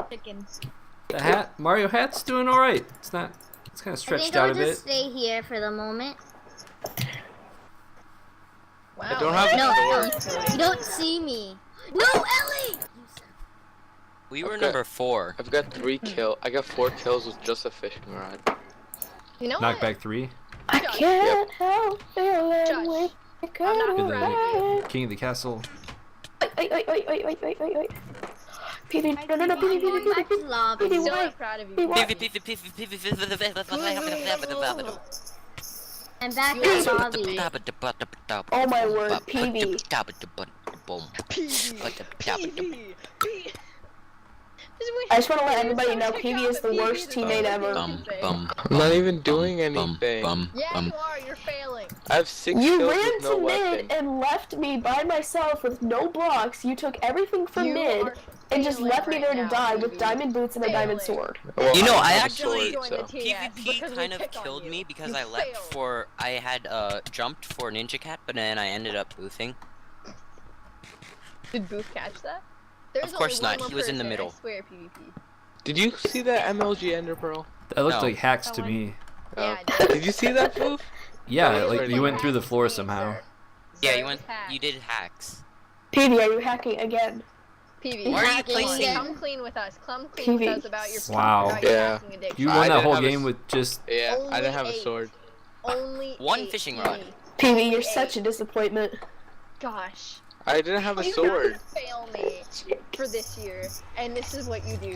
chickens. The hat, Mario hat's doing all right. It's not. It's kind of stretched out a bit. I think I'll just stay here for the moment. Wow. I don't have a sword. You don't see me. No, Ellie! We were number 4. I've got 3 kills. I got 4 kills with just a fishing rod. You know what? Knockback 3. I can't help feeling weak. I'm not You're proud of you. the king of the castle. Wait. PeeVee, no, PeeVee, Lobby. PeeVee, Still wait. not proud of you. I'm back in the lobby. Oh my word, PeeVee. PeeVeeEPee. I just want to let everybody know PeeVee is the worst teammate ever. I'm not even doing anything. Yeah, you are. You're failing. I have 6 You kills ran with no to weapon. mid and left me by myself with no blocks. You took everything from mid and just left me there to die with diamond boots and a diamond sword. Well, You know, I have a actually sword, so. PvP kind of killed me because I left for I had jumped for Ninja Cat, but then I ended up boofing. Did Booth catch that? Of course not. He was in the middle. I swear, PvP. Did you see that MLG Ender Pearl? That looked No. like hacks to me. Yeah, I did. Did you see that, Poof? Yeah, like you went through the floor somehow. Yeah, you did hacks. PeeVee, are you hacking again? PvP. Why are you Hacking placing? again. Come clean with us. Come clean with PvP. us about your Wow. about your Yeah. hacking addiction. You I won that didn't whole have a game with just. Yeah, I didn't have Only a sword. Only One 8 fishing rod. me. PeeVee, you're such a disappointment. Gosh. I didn't have a You sword. guys fail me for this year, and this is what you do.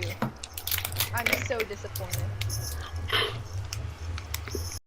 I'm so disappointed.